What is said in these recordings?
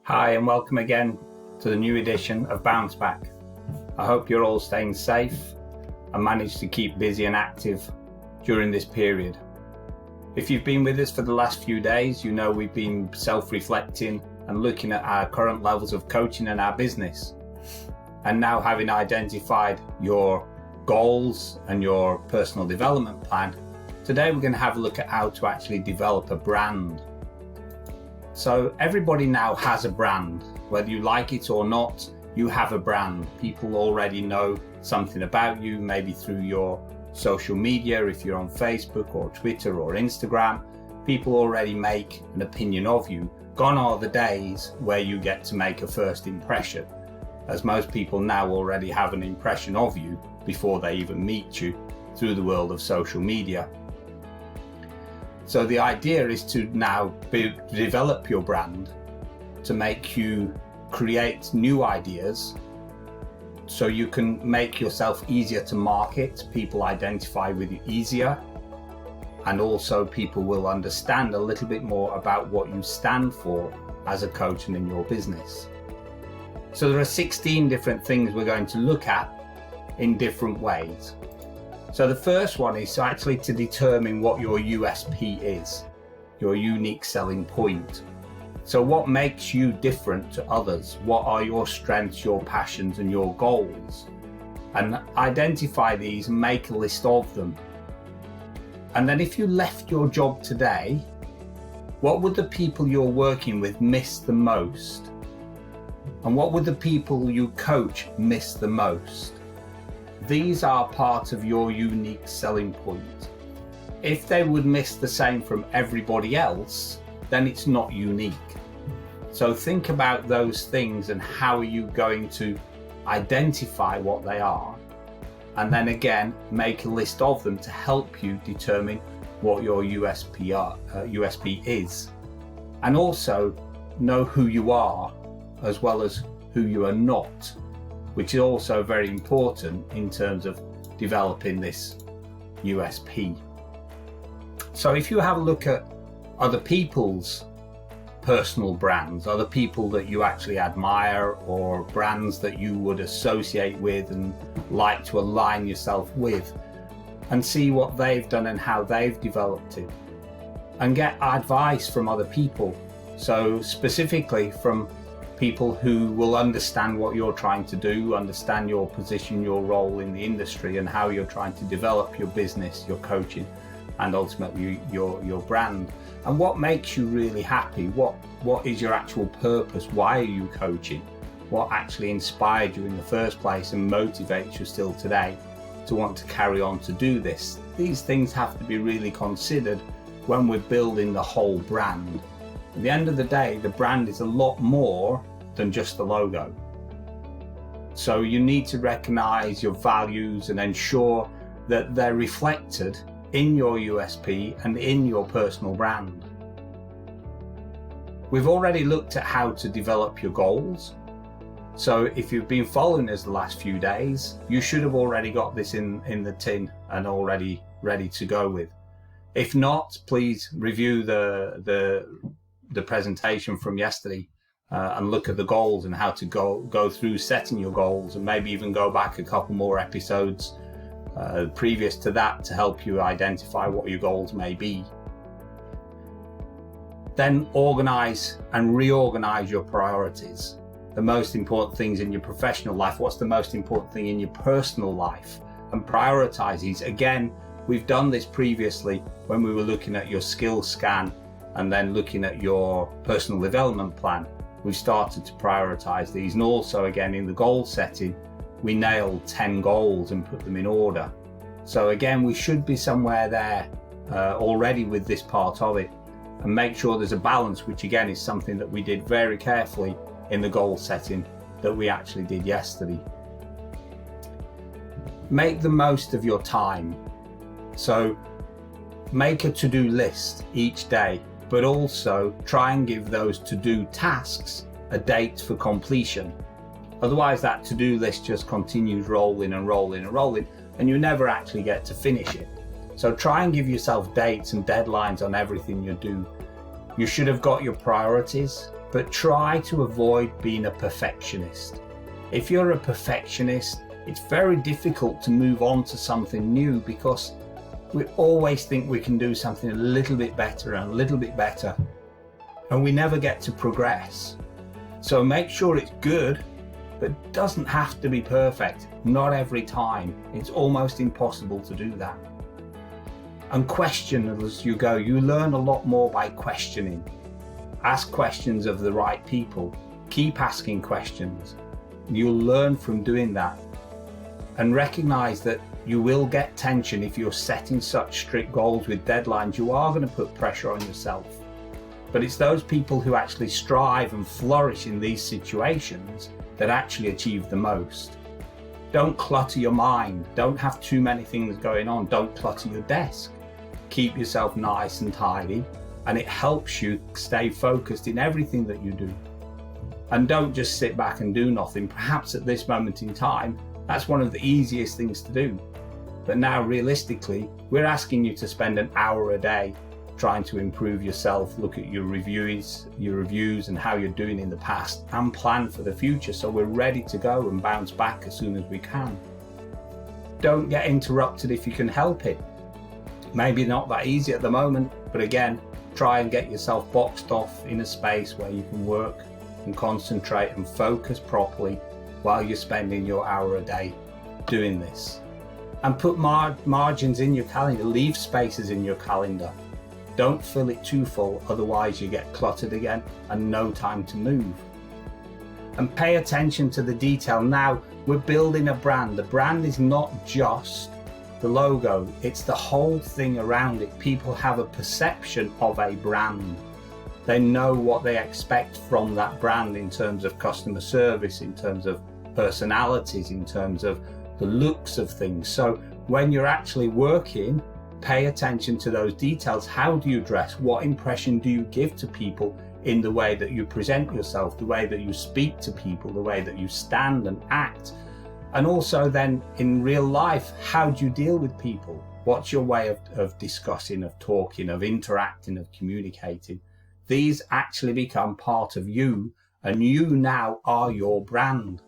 Hi and welcome again to the new edition of Bounceback. I hope you're all staying safe and managed to keep busy and active during this period. If you've been with us for the last few days, you know we've been self-reflecting and looking at our current levels of coaching in our business. And now, having identified your goals and your personal development plan, today we're going to have a look at how to actually develop a brand. So everybody now has a brand. Whether you like it or not, you have a brand. People already know something about you, maybe through your social media, if you're on Facebook or Twitter or Instagram. People already make an opinion of you. Gone are the days where you get to make a first impression, as most people now already have an impression of you before they even meet you through the world of social media. So the idea is to now develop your brand to make you create new ideas so you can make yourself easier to market, people identify with you easier, and also people will understand a little bit more about what you stand for as a coach and in your business. So there are 16 different things we're going to look at in different ways. So the first one is actually to determine what your USP is, your unique selling point. So what makes you different to others? What are your strengths, your passions, and your goals? And identify these and make a list of them. And then if you left your job today, what would the people you're working with miss the most? And what would the people you coach miss the most? These are part of your unique selling point. If they would miss the same from everybody else, then it's not unique. So think about those things and how are you going to identify what they are, and then again make a list of them to help you determine what your USP is, and also know who you are as well as who you are not, which is also very important in terms of developing this USP. So if you have a look at other people's personal brands, other people that you actually admire, or brands that you would associate with and like to align yourself with, and see what they've done and how they've developed it, and get advice from other people. So specifically from people who will understand what you're trying to do, understand your position, your role in the industry, and how you're trying to develop your business, your coaching, and ultimately your brand. And what makes you really happy? What is your actual purpose? Why are you coaching? What actually inspired you in the first place and motivates you still today to want to carry on to do this? These things have to be really considered when we're building the whole brand. At the end of the day, the brand is a lot more than just the logo. So you need to recognize your values and ensure that they're reflected in your USP and in your personal brand. We've already looked at how to develop your goals. So if you've been following us the last few days, you should have already got this in the tin and already ready to go with. If not, please review the presentation from yesterday and look at the goals and how to go through setting your goals, and maybe even go back a couple more episodes previous to that to help you identify what your goals may be. Then organize and reorganize your priorities. The most important things in your professional life, what's the most important thing in your personal life, and prioritize these. Again, we've done this previously when we were looking at your skills scan and then looking at your personal development plan. We've started to prioritize these, and also again in the goal setting, we nailed 10 goals and put them in order. So again, we should be somewhere there already with this part of it, and make sure there's a balance, which again is something that we did very carefully in the goal setting that we actually did yesterday. Make the most of your time. So make a to-do list each day, but also try and give those to-do tasks a date for completion. Otherwise that to-do list just continues rolling and rolling and rolling, and you never actually get to finish it. So try and give yourself dates and deadlines on everything you do. You should have got your priorities, but try to avoid being a perfectionist. If you're a perfectionist, it's very difficult to move on to something new because we always think we can do something a little bit better and a little bit better, and we never get to progress. So make sure it's good, but it doesn't have to be perfect. Not every time. It's almost impossible to do that. And question as you go. You learn a lot more by questioning. Ask questions of the right people. Keep asking questions. You'll learn from doing that. And recognize that you will get tension if you're setting such strict goals with deadlines. You are going to put pressure on yourself. But it's those people who actually strive and flourish in these situations that actually achieve the most. Don't clutter your mind. Don't have too many things going on. Don't clutter your desk. Keep yourself nice and tidy, and it helps you stay focused in everything that you do. And don't just sit back and do nothing. Perhaps at this moment in time, that's one of the easiest things to do. But now realistically, we're asking you to spend an hour a day trying to improve yourself, look at your reviews and how you're doing in the past, and plan for the future so we're ready to go and bounce back as soon as we can. Don't get interrupted if you can help it. Maybe not that easy at the moment, but again, try and get yourself boxed off in a space where you can work and concentrate and focus properly while you're spending your hour a day doing this. And put margins in your calendar, leave spaces in your calendar. Don't fill it too full, otherwise you get cluttered again and no time to move. And pay attention to the detail. Now, we're building a brand. The brand is not just the logo, it's the whole thing around it. People have a perception of a brand. They know what they expect from that brand in terms of customer service, in terms of personalities, in terms of the looks of things. So when you're actually working, pay attention to those details. How do you dress? What impression do you give to people in the way that you present yourself, the way that you speak to people, the way that you stand and act? And also then in real life, how do you deal with people? What's your way of discussing, of talking, of interacting, of communicating? These actually become part of you, and you now are your brand.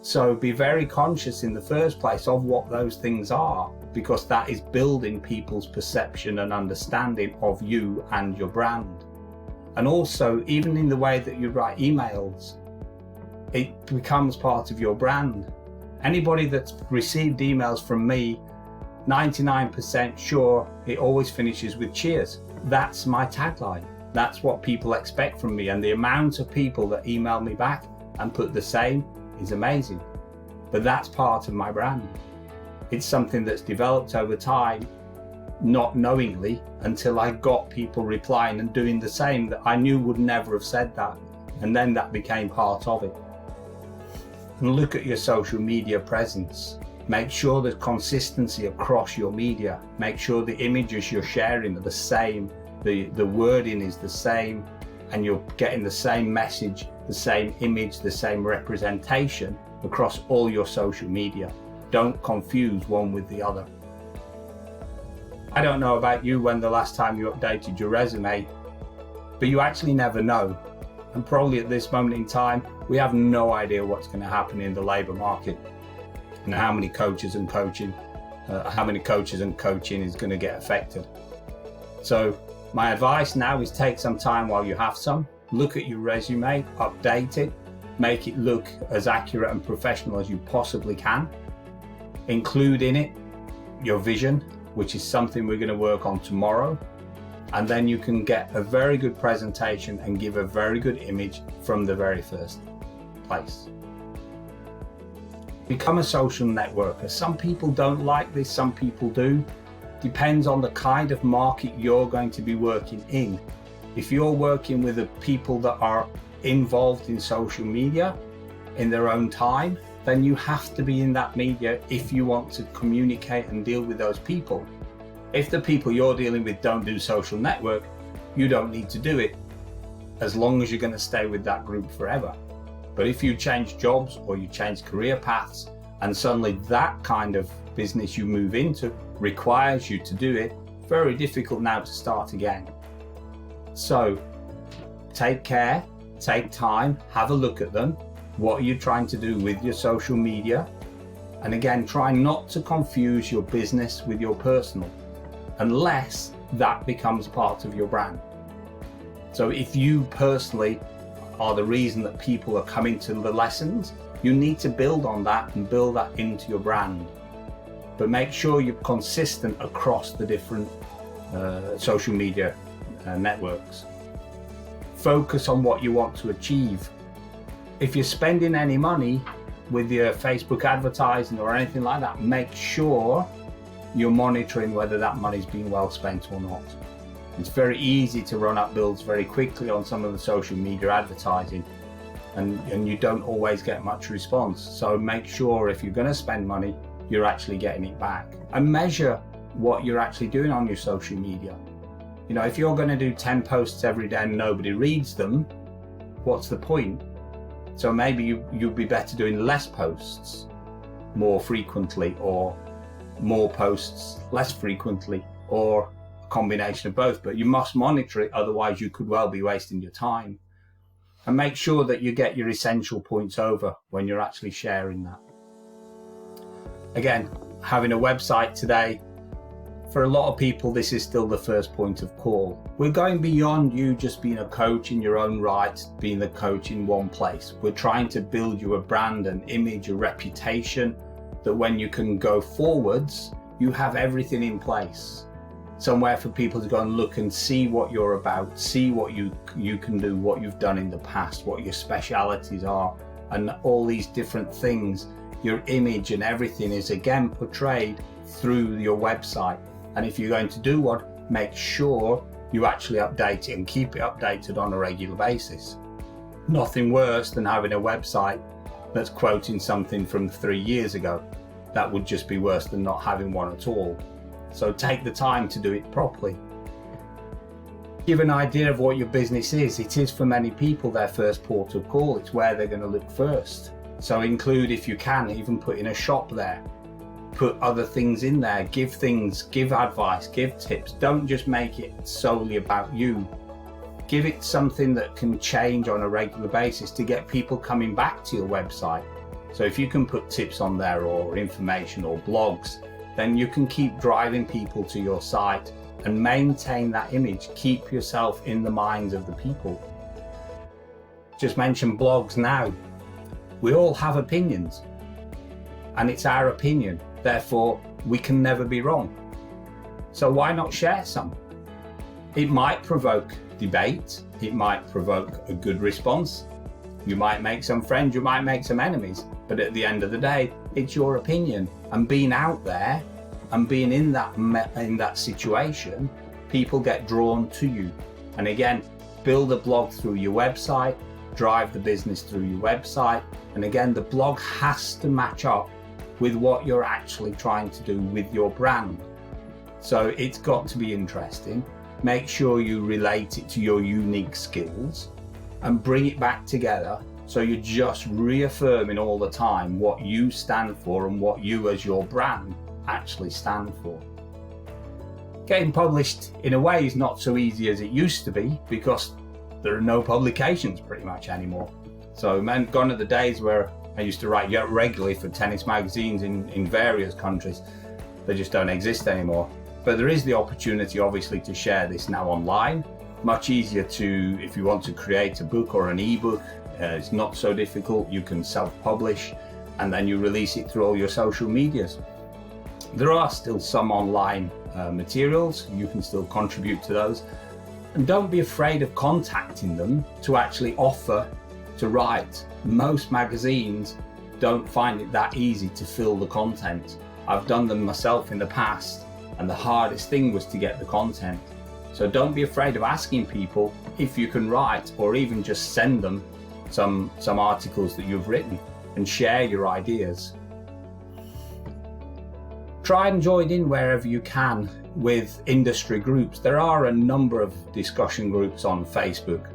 So be very conscious in the first place of what those things are, because that is building people's perception and understanding of you and your brand. And also, even in the way that you write emails, it becomes part of your brand. Anybody that's received emails from me, 99% sure it always finishes with cheers. That's my tagline. That's what people expect from me. And the amount of people that email me back and put the same is amazing. But that's part of my brand. It's something that's developed over time, not knowingly, until I got people replying and doing the same that I knew would never have said that. And then that became part of it. And look at your social media presence. Make sure there's consistency across your media. Make sure the images you're sharing are the same, the wording is the same, and you're getting the same message, the same image, the same representation across all your social media. Don't confuse one with the other. I don't know about you when the last time you updated your resume, but you actually never know. And probably at this moment in time, we have no idea what's going to happen in the labour market and how many coaches and coaching is going to get affected. So my advice now is take some time while you have some, look at your resume, update it, make it look as accurate and professional as you possibly can. Include in it your vision, which is something we're going to work on tomorrow. And then you can get a very good presentation and give a very good image from the very first place. Become a social networker. Some people don't like this, some people do. Depends on the kind of market you're going to be working in. If you're working with the people that are involved in social media in their own time, then you have to be in that media if you want to communicate and deal with those people. If the people you're dealing with don't do social network, you don't need to do it, as long as you're going to stay with that group forever. But if you change jobs or you change career paths, and suddenly that kind of business you move into requires you to do it, very difficult now to start again. So take care take time, have a look at them. What are you trying to do with your social media? And again, try not to confuse your business with your personal, unless that becomes part of your brand. So if you personally are the reason that people are coming to the lessons, you need to build on that and build that into your brand. But make sure you're consistent across the different social media networks. Focus on what you want to achieve. If you're spending any money with your Facebook advertising or anything like that, make sure you're monitoring whether that money's being well spent or not. It's very easy to run up bills very quickly on some of the social media advertising, and you don't always get much response. So make sure if you're going to spend money, you're actually getting it back. And measure what you're actually doing on your social media. You know, if you're going to do 10 posts every day and nobody reads them, what's the point? So maybe you'd be better doing less posts more frequently, or more posts less frequently, or a combination of both. But you must monitor it, otherwise you could well be wasting your time. And make sure that you get your essential points over when you're actually sharing that. Again, having a website today, for a lot of people, this is still the first point of call. We're going beyond you just being a coach in your own right, being the coach in one place. We're trying to build you a brand, an image, a reputation, that when you can go forwards, you have everything in place. Somewhere for people to go and look and see what you're about, see what you can do, what you've done in the past, what your specialities are, and all these different things. Your image and everything is again portrayed through your website. And if you're going to do one, make sure you actually update it and keep it updated on a regular basis. Nothing worse than having a website that's quoting something from 3 years ago. That would just be worse than not having one at all. So take the time to do it properly. Give an idea of what your business is. It is for many people their first port of call. It's where they're going to look first. So include, if you can, even put in a shop there. Put other things in there, give things, give advice, give tips. Don't just make it solely about you. Give it something that can change on a regular basis to get people coming back to your website. So if you can put tips on there, or information, or blogs, then you can keep driving people to your site and maintain that image. Keep yourself in the minds of the people. Just mention blogs now. We all have opinions, and it's our opinion. Therefore, we can never be wrong. So why not share some? It might provoke debate. It might provoke a good response. You might make some friends, you might make some enemies. But at the end of the day, it's your opinion. And being out there and being in that situation, people get drawn to you. And again, build a blog through your website, drive the business through your website. And again, the blog has to match up with what you're actually trying to do with your brand. So it's got to be interesting. Make sure you relate it to your unique skills and bring it back together, so you're just reaffirming all the time what you stand for and what you as your brand actually stand for. Getting published in a way is not so easy as it used to be, because there are no publications pretty much anymore. So gone are the days where I used to write regularly for tennis magazines in various countries. They just don't exist anymore. But there is the opportunity, obviously, to share this now online. Much easier to, if you want to create a book or an ebook, it's not so difficult. You can self-publish and then you release it through all your social medias. There are still some online materials. You can still contribute to those. And don't be afraid of contacting them to actually offer to write. Most magazines don't find it that easy to fill the content. I've done them myself in the past, and the hardest thing was to get the content. So don't be afraid of asking people if you can write, or even just send them some articles that you've written and share your ideas. Try and join in wherever you can with industry groups. There are a number of discussion groups on Facebook,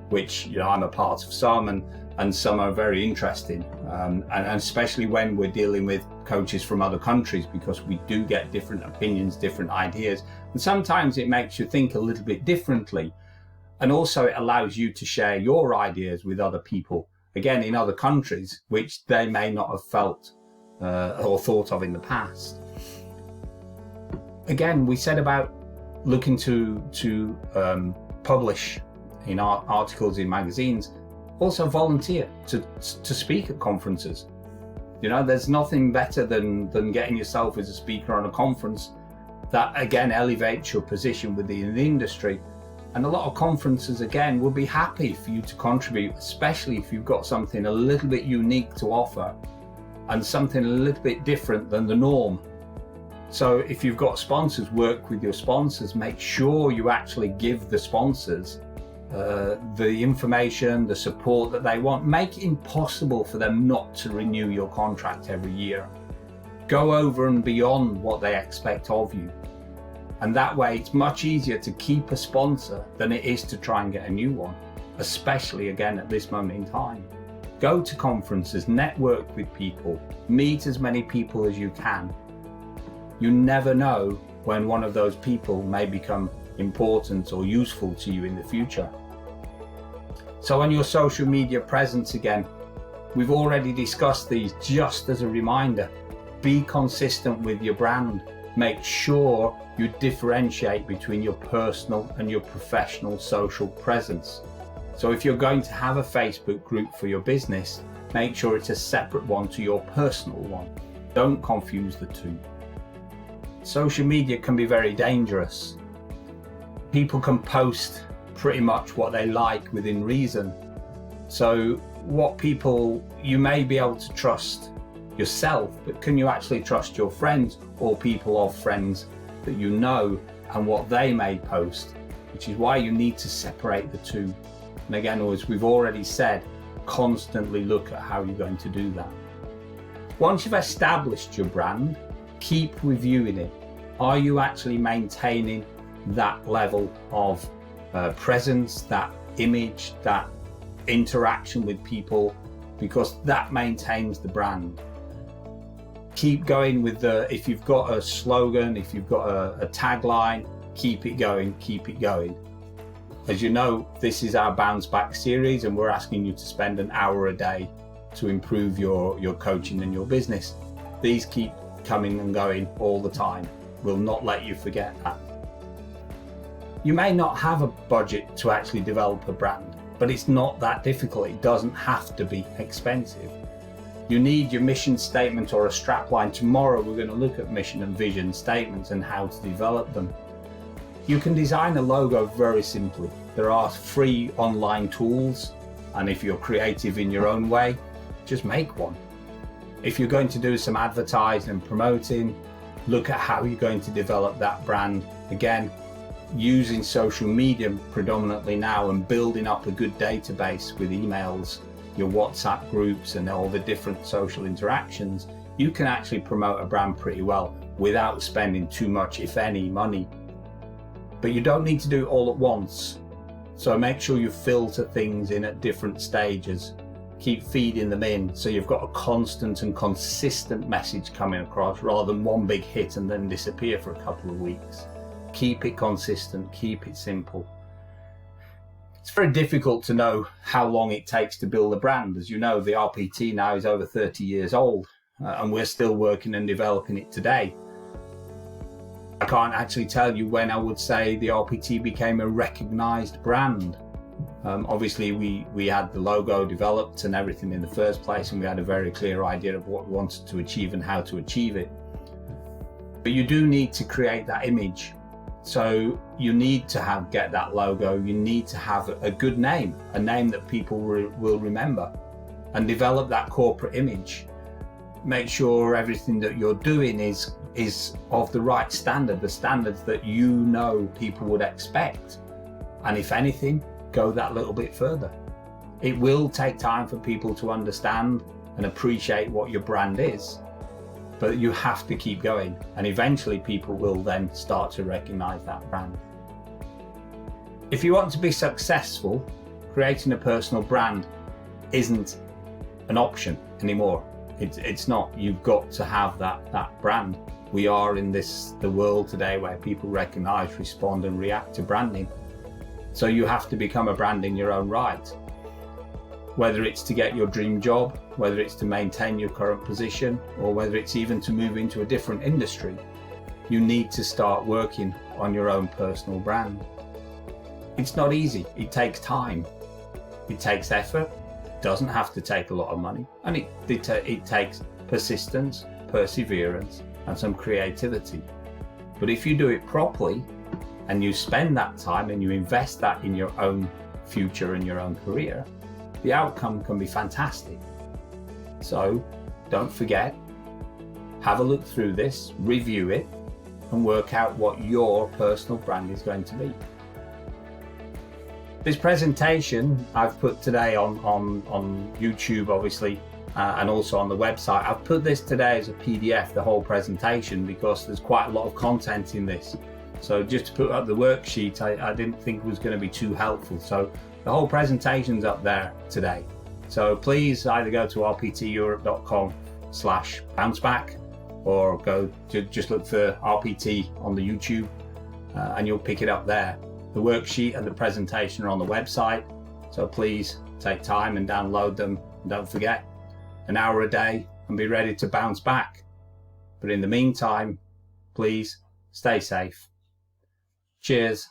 which I'm a part of some, and some are very interesting, and especially when we're dealing with coaches from other countries, because we do get different opinions, different ideas, and sometimes it makes you think a little bit differently. And also it allows you to share your ideas with other people, again, in other countries, which they may not have felt or thought of in the past. Again, we said about looking to publish in articles in magazines, also volunteer to speak at conferences. You know, there's nothing better than getting yourself as a speaker on a conference that again elevates your position within the industry. And a lot of conferences again will be happy for you to contribute, especially if you've got something a little bit unique to offer and something a little bit different than the norm. So if you've got sponsors, work with your sponsors, make sure you actually give the sponsors the information, the support that they want. Make it impossible for them not to renew your contract every year. Go over and beyond what they expect of you. And that way it's much easier to keep a sponsor than it is to try and get a new one, especially again at this moment in time. Go to conferences, network with people, meet as many people as you can. You never know when one of those people may become important or useful to you in the future. So on your social media presence again, we've already discussed these. Just as a reminder, be consistent with your brand. Make sure you differentiate between your personal and your professional social presence. So if you're going to have a Facebook group for your business, make sure it's a separate one to your personal one. Don't confuse the two. Social media can be very dangerous. People can post pretty much what they like within reason. So what people, you may be able to trust yourself, but can you actually trust your friends or people of friends that you know and what they may post? Which is why you need to separate the two. And again, as we've already said, constantly look at how you're going to do that. Once you've established your brand, keep reviewing it. Are you actually maintaining that level of presence, that image, that interaction with people? Because that maintains the brand. Keep going with if you've got a slogan, if you've got a tagline, keep it going, keep it going. As you know, this is our Bounceback series and we're asking you to spend an hour a day to improve your coaching and your business. These keep coming and going all the time. We'll not let you forget that. You may not have a budget to actually develop a brand, but it's not that difficult. It doesn't have to be expensive. You need your mission statement or a strapline. Tomorrow we're going to look at mission and vision statements and how to develop them. You can design a logo very simply. There are free online tools, and if you're creative in your own way, just make one. If you're going to do some advertising and promoting, look at how you're going to develop that brand. Again, using social media predominantly now and building up a good database with emails, your WhatsApp groups and all the different social interactions, you can actually promote a brand pretty well without spending too much, if any, money. But you don't need to do it all at once. So make sure you filter things in at different stages. Keep feeding them in so you've got a constant and consistent message coming across rather than one big hit and then disappear for a couple of weeks. Keep it consistent, keep it simple. It's very difficult to know how long it takes to build a brand. As you know, the RPT now is over 30 years old and we're still working and developing it today. I can't actually tell you when I would say the RPT became a recognized brand. Obviously we had the logo developed and everything in the first place, and we had a very clear idea of what we wanted to achieve and how to achieve it. But you do need to create that image. So you need to get that logo, you need to have a good name, a name that people will remember, and develop that corporate image. Make sure everything that you're doing is of the right standard, the standards that you know people would expect. And if anything, go that little bit further. It will take time for people to understand and appreciate what your brand is, but you have to keep going, and eventually people will then start to recognize that brand. If you want to be successful, creating a personal brand isn't an option anymore. It's not. You've got to have that brand. We are in the world today where people recognize, respond and react to branding. So you have to become a brand in your own right. Whether it's to get your dream job, whether it's to maintain your current position, or whether it's even to move into a different industry, you need to start working on your own personal brand. It's not easy. It takes time. It takes effort. It doesn't have to take a lot of money. And it takes persistence, perseverance, and some creativity. But if you do it properly and you spend that time and you invest that in your own future and your own career, the outcome can be fantastic. So don't forget, have a look through this, review it, and work out what your personal brand is going to be. This presentation I've put today on YouTube, obviously, and also on the website. I've put this today as a PDF, the whole presentation, because there's quite a lot of content in this. So just to put up the worksheet, I didn't think was going to be too helpful. So the whole presentation's up there today. So please either go to rpteurope.com/bounceback or go to just look for RPT on the YouTube and you'll pick it up there. The worksheet and the presentation are on the website. So please take time and download them. And don't forget, an hour a day and be ready to bounce back. But in the meantime, please stay safe. Cheers.